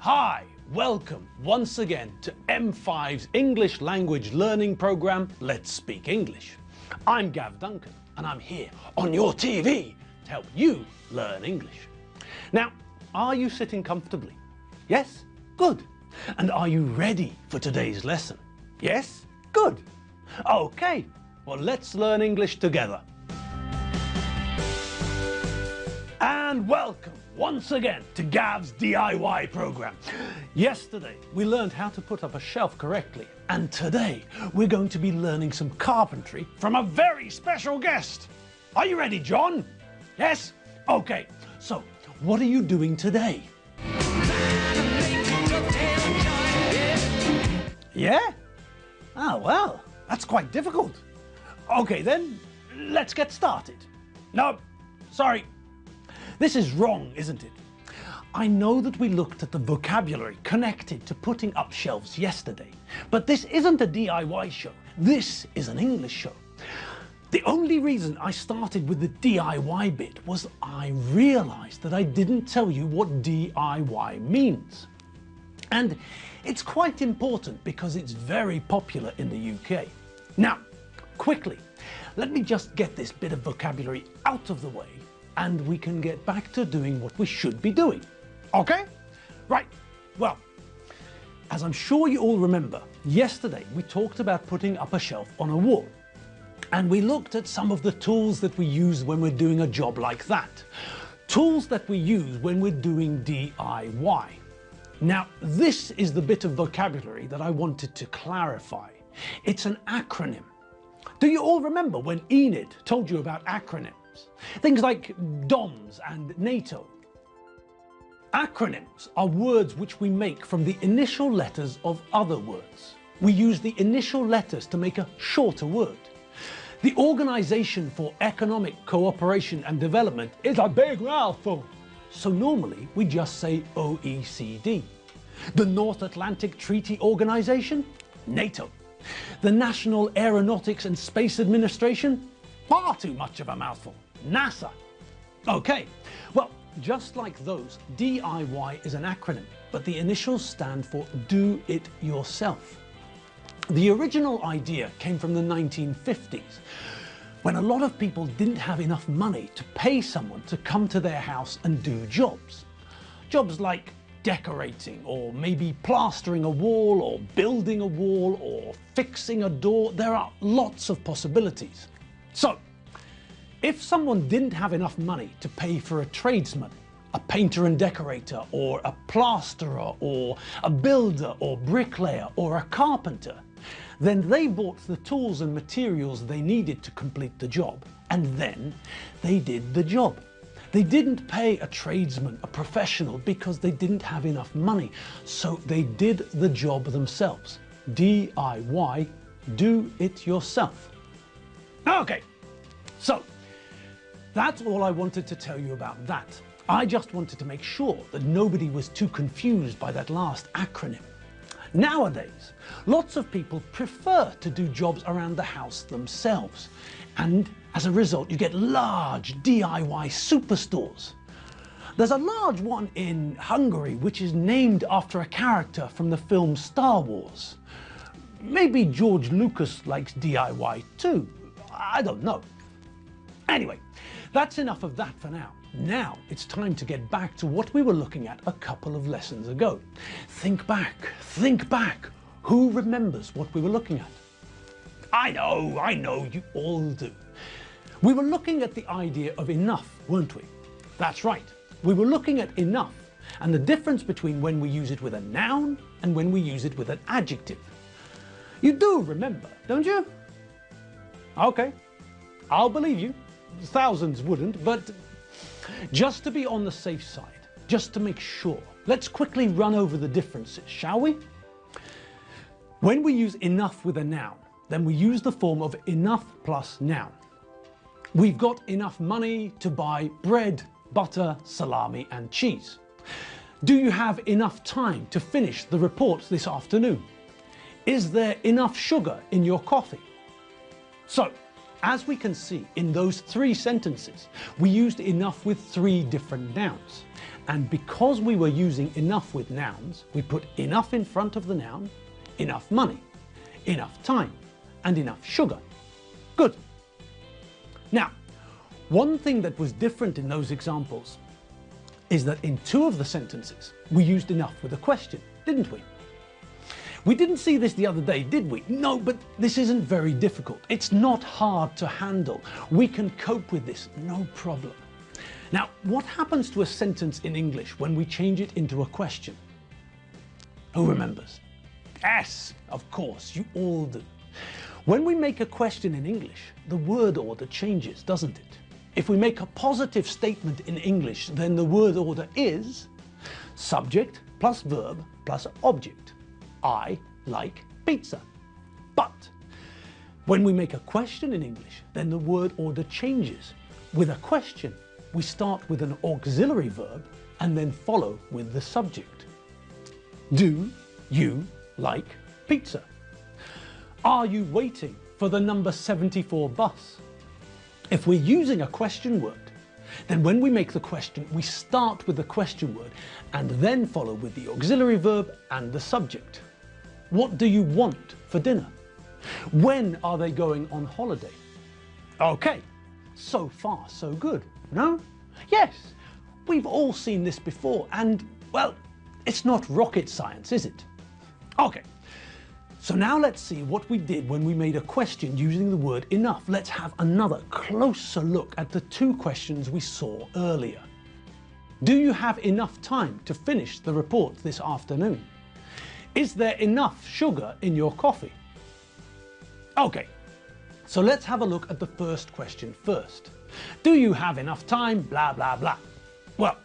Hi, welcome once again to M5's English language learning program, Let's Speak English. I'm Gav Duncan and I'm here on your TV to help you learn English. Now, are you sitting comfortably? Yes? Good. And are you ready for today's lesson? Yes? Good. Okay, well let's learn English together. And welcome once again to Gav's DIY program. Yesterday we learned how to put up a shelf correctly, and today we're going to be learning some carpentry from a very special guest. Are you ready, John? Yes? Okay, so what are you doing today? Yeah? Oh, well, that's quite difficult. Okay then, let's get started. No, sorry. This is wrong, isn't it? I know that we looked at the vocabulary connected to putting up shelves yesterday, but this isn't a DIY show. This is an English show. The only reason I started with the DIY bit was I realized that I didn't tell you what DIY means. And it's quite important because it's very popular in the UK. Now, quickly, let me just get this bit of vocabulary out of the way and we can get back to doing what we should be doing. Okay? Right. Well, as I'm sure you all remember, yesterday we talked about putting up a shelf on a wall. And we looked at some of the tools that we use when we're doing a job like that. Tools that we use when we're doing DIY. Now, this is the bit of vocabulary that I wanted to clarify. It's an acronym. Do you all remember when Enid told you about acronyms? Things like DOMS and NATO. Acronyms are words which we make from the initial letters of other words. We use the initial letters to make a shorter word. The Organization for Economic Cooperation and Development is a big mouthful, so normally we just say OECD. The North Atlantic Treaty Organization? NATO. The National Aeronautics and Space Administration? Far too much of a mouthful. NASA. Okay, well, just like those, DIY is an acronym, but the initials stand for Do It Yourself. The original idea came from the 1950s, when a lot of people didn't have enough money to pay someone to come to their house and do jobs. Jobs like decorating, or maybe plastering a wall, or building a wall, or fixing a door. There are lots of possibilities. So, if someone didn't have enough money to pay for a tradesman, a painter and decorator, or a plasterer, or a builder, or bricklayer, or a carpenter, then they bought the tools and materials they needed to complete the job, and then they did the job. They didn't pay a tradesman, a professional, because they didn't have enough money, so they did the job themselves. DIY, do it yourself. Okay, so that's all I wanted to tell you about that. I just wanted to make sure that nobody was too confused by that last acronym. Nowadays, lots of people prefer to do jobs around the house themselves, and as a result you get large DIY superstores. There's a large one in Hungary which is named after a character from the film Star Wars. Maybe George Lucas likes DIY too, I don't know. Anyway, that's enough of that for now. Now it's time to get back to what we were looking at a couple of lessons ago. Think back, think back. Who remembers what we were looking at? I know, you all do. We were looking at the idea of enough, weren't we? That's right, we were looking at enough and the difference between when we use it with a noun and when we use it with an adjective. You do remember, don't you? Okay, I'll believe you. Thousands wouldn't, but just to be on the safe side, just to make sure, let's quickly run over the differences, shall we? When we use enough with a noun, then we use the form of enough plus noun. We've got enough money to buy bread, butter, salami and cheese. Do you have enough time to finish the report this afternoon? Is there enough sugar in your coffee? So, As we can see in those 3 sentences, we used enough with 3 different nouns. And because we were using enough with nouns, we put enough in front of the noun, enough money, enough time, and enough sugar. Good. Now, one thing that was different in those examples is that in 2 of the sentences, we used enough with a question, didn't we? We didn't see this the other day, did we? No, but this isn't very difficult. It's not hard to handle. We can cope with this, no problem. Now, what happens to a sentence in English when we change it into a question? Who remembers? Yes, of course, you all do. When we make a question in English, the word order changes, doesn't it? If we make a positive statement in English, then the word order is subject plus verb plus object. I like pizza. But when we make a question in English, then the word order changes. With a question, we start with an auxiliary verb and then follow with the subject. Do you like pizza? Are you waiting for the number 74 bus? If we're using a question word, then when we make the question, we start with the question word and then follow with the auxiliary verb and the subject. What do you want for dinner? When are they going on holiday? Okay, so far so good, no? Yes, we've all seen this before and, well, it's not rocket science, is it? Okay, so now let's see what we did when we made a question using the word enough. Let's have another closer look at the 2 questions we saw earlier. Do you have enough time to finish the report this afternoon? Is there enough sugar in your coffee? Okay, so let's have a look at the first question first. Do you have enough time? Blah, blah, blah. Well,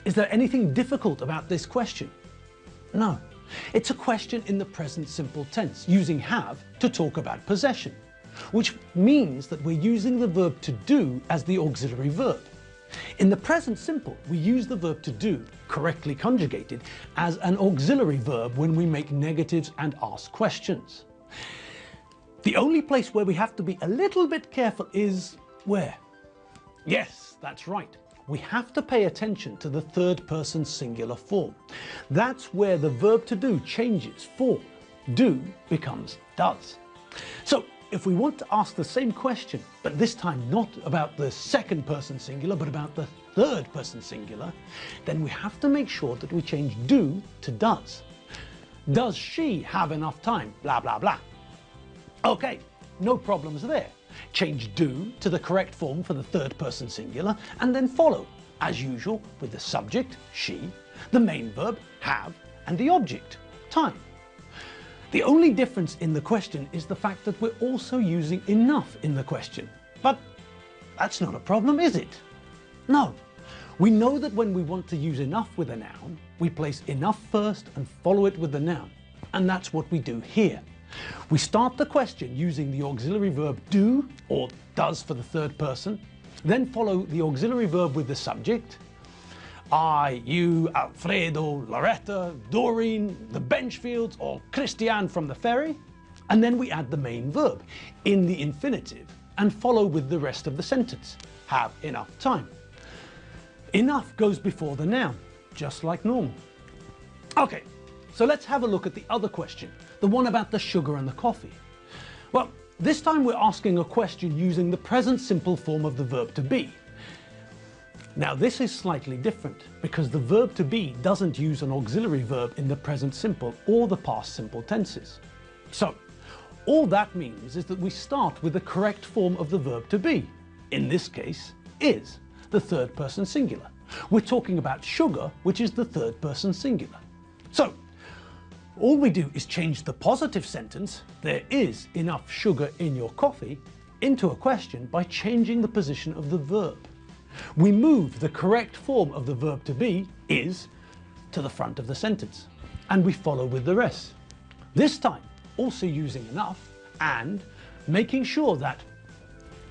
is there anything difficult about this question? No. It's a question in the present simple tense, using have to talk about possession, which means that we're using the verb to do as the auxiliary verb. In the present simple, we use the verb to do, correctly conjugated, as an auxiliary verb when we make negatives and ask questions. The only place where we have to be a little bit careful is where? Yes, that's right. We have to pay attention to the 3rd person singular form. That's where the verb to do changes form. Do becomes does. So if we want to ask the same question, but this time not about the 2nd person singular, but about the 3rd person singular, then we have to make sure that we change do to does. Does she have enough time? Blah, blah, blah. Okay, no problems there. Change do to the correct form for the 3rd person singular and then follow, as usual, with the subject, she, the main verb, have, and the object, time. The only difference in the question is the fact that we're also using enough in the question. But that's not a problem, is it? No. We know that when we want to use enough with a noun, we place enough first and follow it with the noun. And that's what we do here. We start the question using the auxiliary verb do, or does for the 3rd person, then follow the auxiliary verb with the subject. I, you, Alfredo, Loretta, Doreen, the Benchfields, or Christian from the ferry. And then we add the main verb in the infinitive and follow with the rest of the sentence. Have enough time. Enough goes before the noun, just like normal. Okay, so let's have a look at the other question, the one about the sugar and the coffee. Well, this time we're asking a question using the present simple form of the verb to be. Now this is slightly different because the verb to be doesn't use an auxiliary verb in the present simple or the past simple tenses. So all that means is that we start with the correct form of the verb to be. In this case, is, the 3rd person singular. We're talking about sugar, which is the 3rd person singular. So all we do is change the positive sentence, there is enough sugar in your coffee, into a question by changing the position of the verb. We move the correct form of the verb to be, is, to the front of the sentence, and we follow with the rest. This time, also using enough and making sure that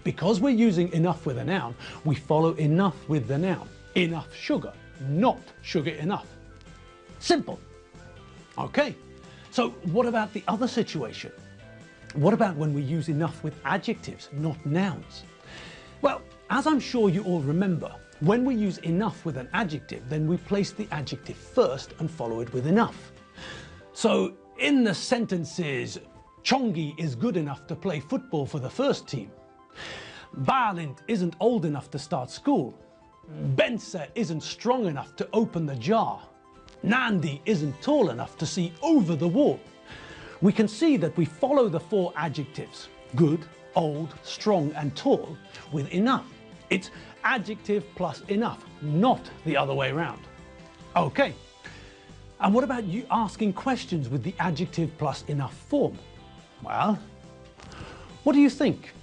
because we're using enough with a noun, we follow enough with the noun. Enough sugar, not sugar enough. Simple. Okay, so what about the other situation? What about when we use enough with adjectives, not nouns? Well, as I'm sure you all remember, when we use enough with an adjective, then we place the adjective first and follow it with enough. So in the sentences, Chongi is good enough to play football for the first team. Balint isn't old enough to start school. Bense isn't strong enough to open the jar. Nandi isn't tall enough to see over the wall. We can see that we follow the four adjectives, good, old, strong and tall, with enough. It's adjective plus enough, not the other way around. Okay, and what about you asking questions with the adjective plus enough form? Well, what do you think?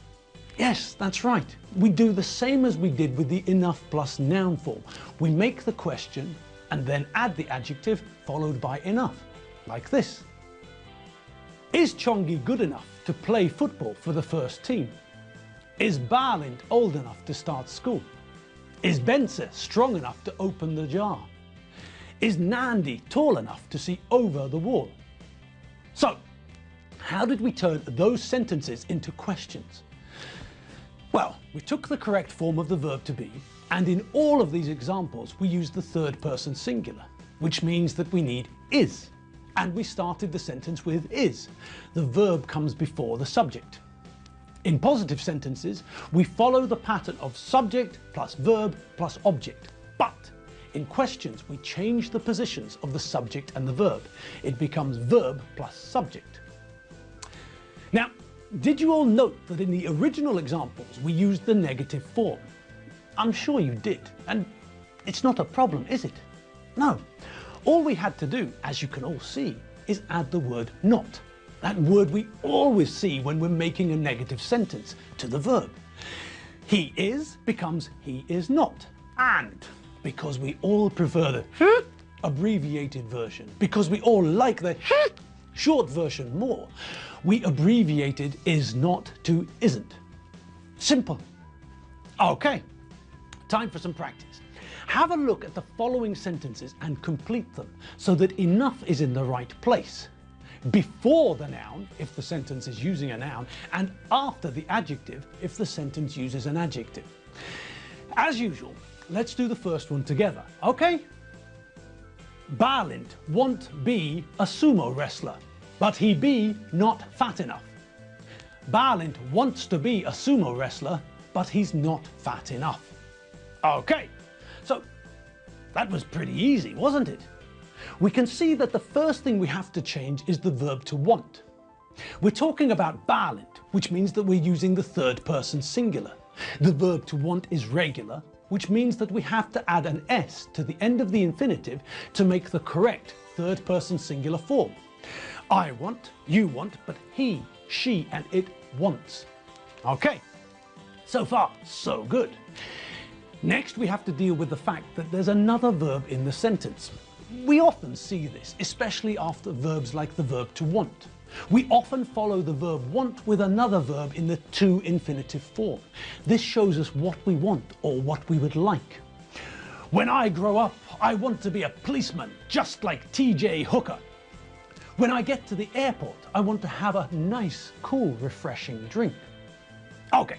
Yes, that's right. We do the same as we did with the enough plus noun form. We make the question and then add the adjective followed by enough, like this. Is Chongi good enough to play football for the first team? Is Balint old enough to start school? Is Bense strong enough to open the jar? Is Nandi tall enough to see over the wall? So, how did we turn those sentences into questions? Well, we took the correct form of the verb to be, and in all of these examples we used the third person singular, which means that we need is. And we started the sentence with is. The verb comes before the subject. In positive sentences, we follow the pattern of subject plus verb plus object. But in questions, we change the positions of the subject and the verb. It becomes verb plus subject. Now, did you all note that in the original examples we used the negative form? I'm sure you did, and it's not a problem, is it? No. All we had to do, as you can all see, is add the word not. That word we always see when we're making a negative sentence to the verb. He is becomes he is not. And because we all prefer the abbreviated version, because we all like the short version more, we abbreviated is not to isn't. Simple. Okay, time for some practice. Have a look at the following sentences and complete them so that enough is in the right place. Before the noun, if the sentence is using a noun, and after the adjective, if the sentence uses an adjective. As usual, let's do the first one together, okay? Balint won't be a sumo wrestler, but he be not fat enough. Balint wants to be a sumo wrestler, but he's not fat enough. Okay, so that was pretty easy, wasn't it? We can see that the first thing we have to change is the verb to want. We're talking about Balint, which means that we're using the third person singular. The verb to want is regular, which means that we have to add an s to the end of the infinitive to make the correct third person singular form. I want, you want, but he, she and it wants. Okay, so far so good. Next we have to deal with the fact that there's another verb in the sentence. We often see this, especially after verbs like the verb to want. We often follow the verb want with another verb in the to infinitive form. This shows us what we want or what we would like. When I grow up, I want to be a policeman, just like TJ Hooker. When I get to the airport, I want to have a nice, cool, refreshing drink. Okay,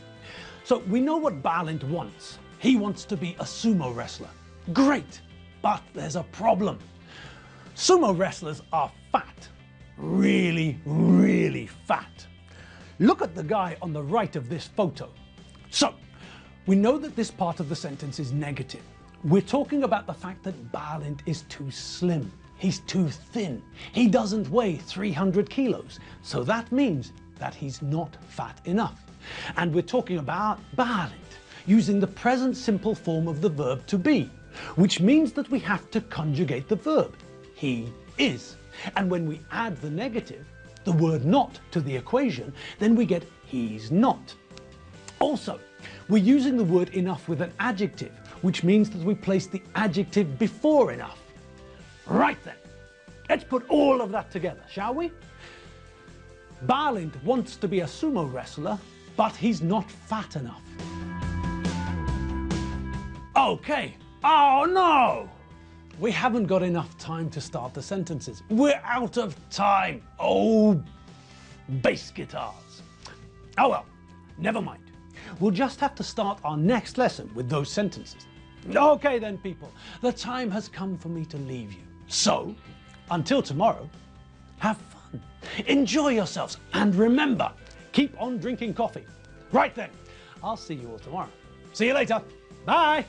so we know what Balint wants. He wants to be a sumo wrestler. Great, but there's a problem. Sumo wrestlers are fat. Really, really fat. Look at the guy on the right of this photo. So, we know that this part of the sentence is negative. We're talking about the fact that Balint is too slim. He's too thin. He doesn't weigh 300 kilos. So that means that he's not fat enough. And we're talking about Balint using the present simple form of the verb to be, which means that we have to conjugate the verb. He is. And when we add the negative, the word not, to the equation, then we get he's not. Also, we're using the word enough with an adjective, which means that we place the adjective before enough. Right then, let's put all of that together, shall we? Balint wants to be a sumo wrestler, but he's not fat enough. Okay, oh no! We haven't got enough time to start the sentences. We're out of time. Oh, bass guitars. Oh well, never mind. We'll just have to start our next lesson with those sentences. Okay then, people, the time has come for me to leave you. So, until tomorrow, have fun, enjoy yourselves, and remember, keep on drinking coffee. Right then, I'll see you all tomorrow. See you later. Bye.